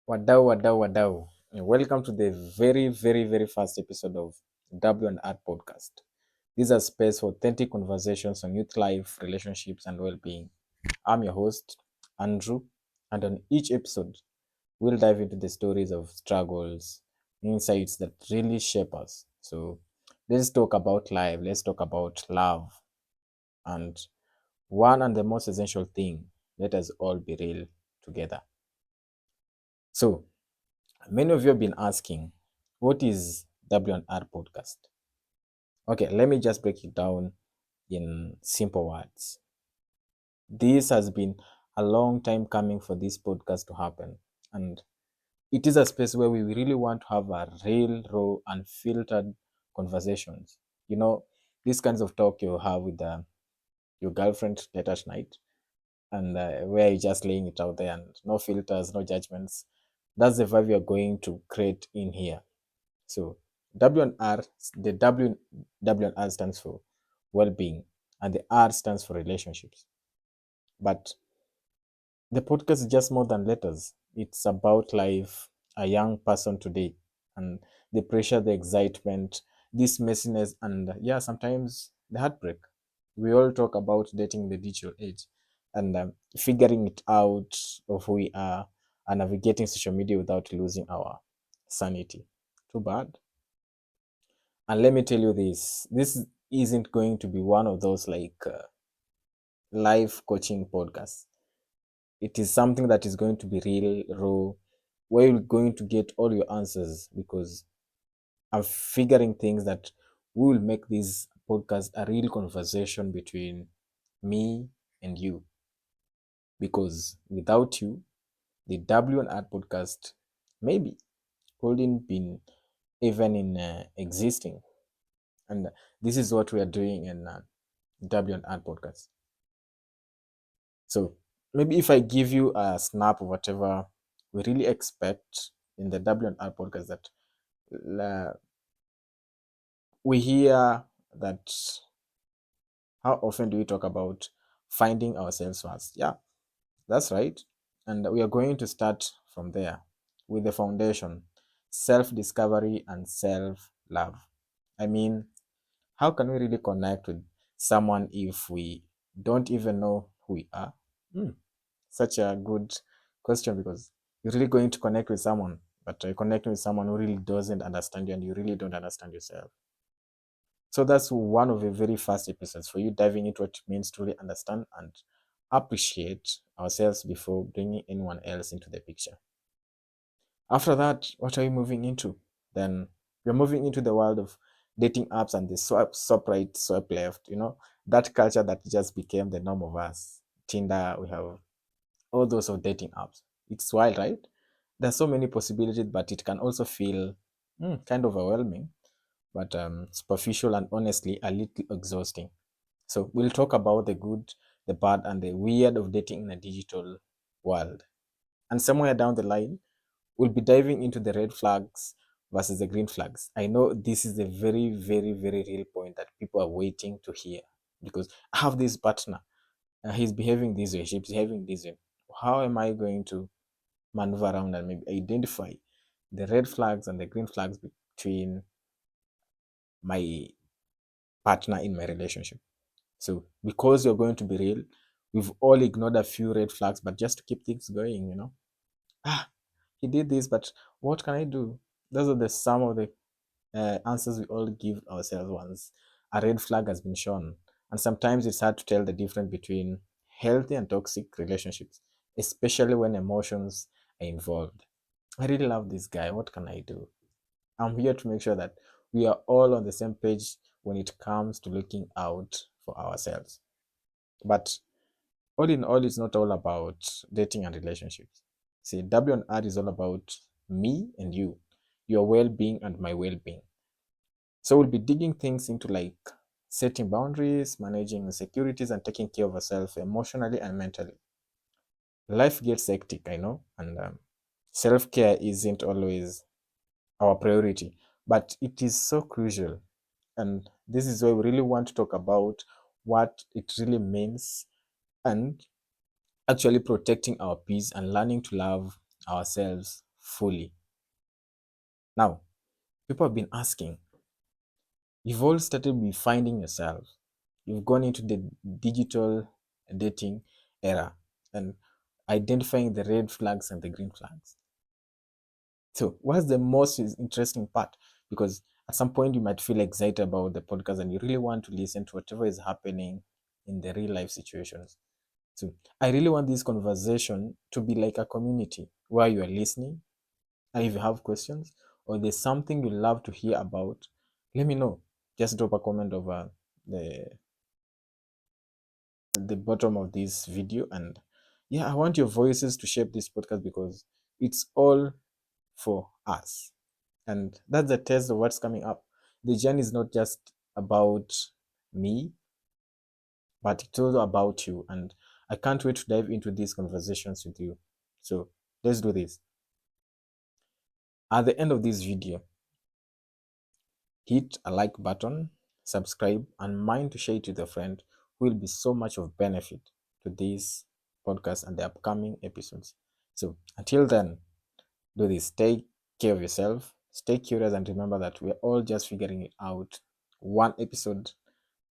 Wadau. Welcome to the very first episode of W&R Podcast. This is a space for authentic conversations on youth life, relationships, and well-being. I'm your host, Andrew, and on each episode, we'll dive into the stories of struggles, insights that really shape us. So let's talk about life, let's talk about love, and one and the most essential thing, let us all be real together. So, many of you have been asking, what is W&R podcast? Okay, let me just break it down in simple words. This has been a long time coming for this podcast to happen. And it is a space where we really want to have a real, raw, unfiltered conversations. You know, these kinds of talk you have with your girlfriend late at night, and where you're just laying it out there and no filters, no judgments. That's the vibe you're going to create in here. So W&R, the W&R stands for well-being, and the R stands for relationships. But the podcast is just more than letters. It's about life, a young person today, and the pressure, the excitement, this messiness, and yeah, sometimes the heartbreak. We all talk about dating the digital age and figuring it out of who we are and navigating social media without losing our sanity. Too bad. And let me tell you this isn't going to be one of those life coaching podcasts. It is something that is going to be real, raw, where you're going to get all your answers because I'm figuring things that we will make this podcast a real conversation between me and you. Because without you, the W&R podcast maybe couldn't been even in existing. And this is what we are doing in W&R podcast. So maybe if I give you a snap of whatever we really expect in the W&R podcast, that we hear that how often do we talk about finding ourselves first? Yeah, that's right. And we are going to start from there with the foundation, self-discovery and self-love. I mean, how can we really connect with someone if we don't even know who we are? Hmm. Such a good question because you're really going to connect with someone, but you're connecting with someone who really doesn't understand you and you really don't understand yourself. So that's one of the very first episodes for you diving into what it means to really understand and appreciate ourselves before bringing anyone else into the picture. After that, what are we moving into? Then we're moving into the world of dating apps and the swipe right, swipe left, that culture that just became the norm of us. Tinder, we have all those of dating apps. It's wild, right? There's so many possibilities, but it can also feel kind of overwhelming, but superficial and honestly a little exhausting. So we'll talk about the good, the bad, and the weird of dating in a digital world. And somewhere down the line, we'll be diving into the red flags versus the green flags. I know this is a very real point that people are waiting to hear because I have this partner. He's behaving this way, she's behaving this way. How am I going to maneuver around and maybe identify the red flags and the green flags between my partner in my relationship? So, because you're going to be real, we've all ignored a few red flags, but just to keep things going, ah, he did this, but what can I do? Those are the some of the answers we all give ourselves once a red flag has been shown. And sometimes it's hard to tell the difference between healthy and toxic relationships, especially when emotions are involved. I really love this guy. What can I do? I'm here to make sure that we are all on the same page when it comes to looking out for ourselves. But all in all, it's not all about dating and relationships. See, W&R is all about me and you, your well being and my well being. So we'll be digging things into like setting boundaries, managing insecurities, and taking care of ourselves emotionally and mentally. Life gets hectic, I know, and self care isn't always our priority, but it is so crucial. And this is why we really want to talk about what it really means and actually protecting our peace and learning to love ourselves fully. Now, people have been asking, you've all started with finding yourself. You've gone into the digital dating era and identifying the red flags and the green flags. So, what's the most interesting part? Because at some point you might feel excited about the podcast and you really want to listen to whatever is happening in the real life situations. So, I really want this conversation to be like a community where you are listening. And if you have questions or there's something you love to hear about, let me know. Just drop a comment over the bottom of this video. And yeah, I want your voices to shape this podcast because it's all for us. And that's the test of what's coming up. The journey is not just about me, but it's also about you. And I can't wait to dive into these conversations with you. So let's do this. At the end of this video, hit a like button, subscribe, and mind to share it with a friend who will be so much of benefit to this podcast and the upcoming episodes. So until then, do this. Take care of yourself, stay curious, and remember that we're all just figuring it out one episode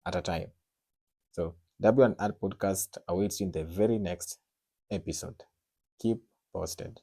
at a time. So W&R Podcast awaits you in the very next episode. Keep posted.